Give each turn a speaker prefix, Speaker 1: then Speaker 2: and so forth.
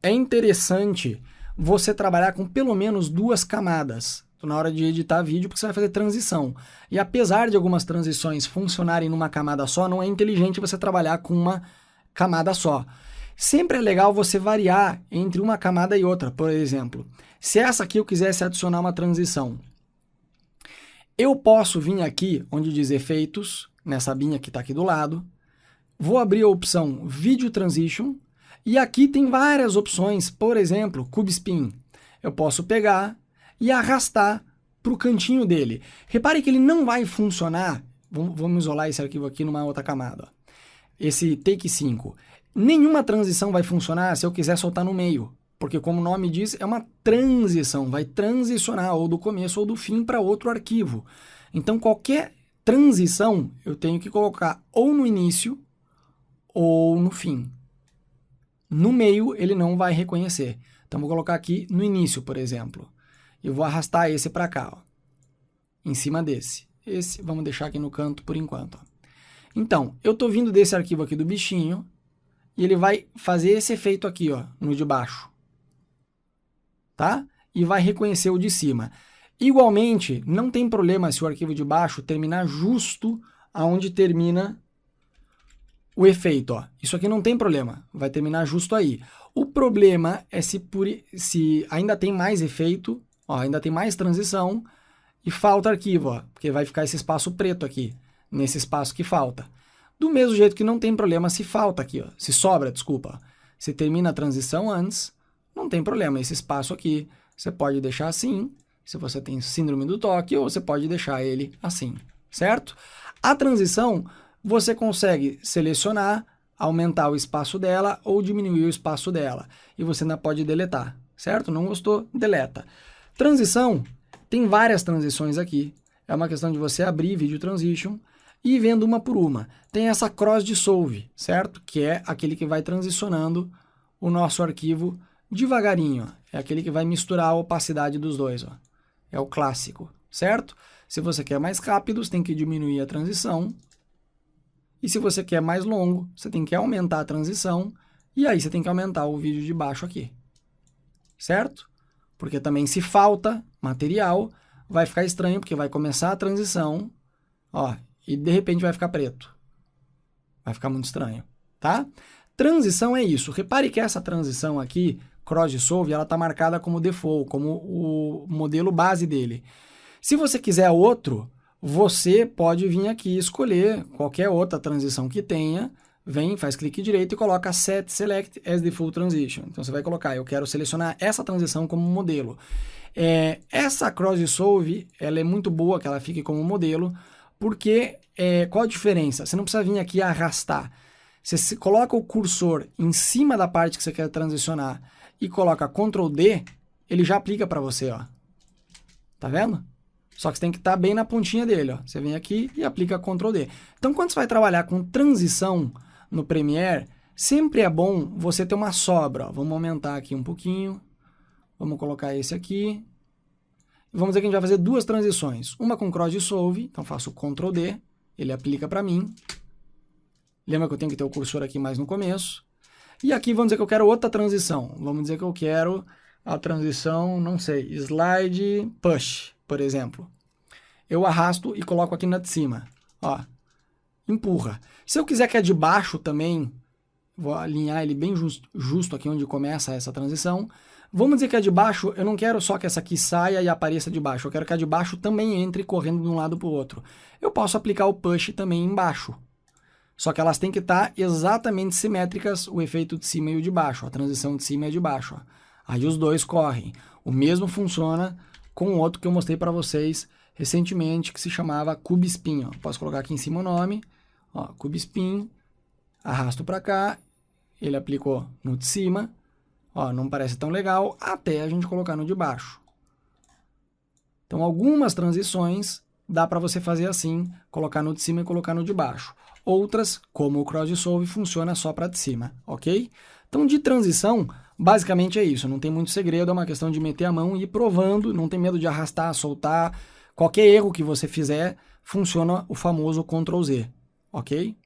Speaker 1: é interessante você trabalhar com pelo menos 2 camadas na hora de editar vídeo, porque você vai fazer transição. E apesar de algumas transições funcionarem numa camada só, não é inteligente você trabalhar com uma camada só. Sempre é legal você variar entre uma camada e outra. Por exemplo, se essa aqui eu quisesse adicionar uma transição, eu posso vir aqui onde diz efeitos, nessa abinha que está aqui do lado, vou abrir a opção Video Transition, e aqui tem várias opções, por exemplo, Cube Spin. Eu posso pegar e arrastar para o cantinho dele. Repare que ele não vai funcionar, vamos isolar esse arquivo aqui numa outra camada, esse Take 5. Nenhuma transição vai funcionar se eu quiser soltar no meio, porque como o nome diz, é uma transição, vai transicionar ou do começo ou do fim para outro arquivo. Então qualquer transição eu tenho que colocar ou no início ou no fim. No meio ele não vai reconhecer. Então vou colocar aqui no início, por exemplo. Eu vou arrastar esse para cá, ó, em cima desse. Esse vamos deixar aqui no canto por enquanto. Ó. Então, eu estou vindo desse arquivo aqui do bichinho e ele vai fazer esse efeito aqui, ó, no de baixo. Tá? E vai reconhecer o de cima. Igualmente, não tem problema se o arquivo de baixo terminar justo aonde termina o efeito. Ó. Isso aqui não tem problema, vai terminar justo aí. O problema é se ainda tem mais efeito, ó, ainda tem mais transição e falta arquivo, ó, porque vai ficar esse espaço preto aqui, nesse espaço que falta. Do mesmo jeito que não tem problema se falta aqui, ó, se sobra, desculpa. Se termina a transição antes, não tem problema, esse espaço aqui você pode deixar assim, se você tem síndrome do toque, ou você pode deixar ele assim, certo? A transição, você consegue selecionar, aumentar o espaço dela ou diminuir o espaço dela. E você ainda pode deletar, certo? Não gostou? Deleta. Transição, tem várias transições aqui. É uma questão de você abrir Video Transition e ir vendo uma por uma. Tem essa Cross Dissolve, certo? Que é aquele que vai transicionando o nosso arquivo devagarinho. É aquele que vai misturar a opacidade dos dois. Ó. É o clássico, certo? Se você quer mais rápido, você tem que diminuir a transição. E se você quer mais longo, você tem que aumentar a transição. E aí você tem que aumentar o vídeo de baixo aqui. Certo? Porque também se falta material, vai ficar estranho, porque vai começar a transição, ó, e de repente vai ficar preto. Vai ficar muito estranho, tá? Transição é isso. Repare que essa transição aqui, Cross Dissolve, ela está marcada como default, como o modelo base dele. Se você quiser outro, você pode vir aqui e escolher qualquer outra transição que tenha, vem, faz clique direito e coloca Set Select as Default Transition. Então você vai colocar, eu quero selecionar essa transição como modelo. Essa Cross Dissolve, ela é muito boa que ela fique como modelo, porque qual a diferença? Você não precisa vir aqui arrastar. Você coloca o cursor em cima da parte que você quer transicionar e coloca Ctrl D, ele já aplica para você, ó. Tá vendo? Só que você tem que estar bem na pontinha dele, ó. Você vem aqui e aplica Ctrl D. Então, quando você vai trabalhar com transição no Premiere, sempre é bom você ter uma sobra, ó. Vamos aumentar aqui um pouquinho. Vamos colocar esse aqui. Vamos dizer que a gente vai fazer 2 transições. Uma com Cross Dissolve, então faço Ctrl D, ele aplica para mim. Lembra que eu tenho que ter o cursor aqui mais no começo. E aqui vamos dizer que eu quero outra transição. Vamos dizer que eu quero a transição, não sei, Slide Push, por exemplo. Eu arrasto e coloco aqui na de cima. Ó, empurra. Se eu quiser que a de baixo também, vou alinhar ele bem justo aqui onde começa essa transição. Vamos dizer que a de baixo, eu não quero só que essa aqui saia e apareça de baixo. Eu quero que a de baixo também entre correndo de um lado para o outro. Eu posso aplicar o Push também embaixo. Só que elas têm que estar exatamente simétricas, o efeito de cima e o de baixo, a transição de cima e a de baixo. Ó. Aí os dois correm. O mesmo funciona com o outro que eu mostrei para vocês recentemente, que se chamava Cube Spin. Ó. Posso colocar aqui em cima o nome, ó, Cube Spin, arrasto para cá, ele aplicou no de cima, ó, não parece tão legal, até a gente colocar no de baixo. Então algumas transições dá para você fazer assim, colocar no de cima e colocar no de baixo. Outras, como o Cross Dissolve, funciona só para de cima, ok? Então, de transição, basicamente é isso. Não tem muito segredo, é uma questão de meter a mão e ir provando, não tem medo de arrastar, soltar. Qualquer erro que você fizer, funciona o famoso Ctrl Z, ok?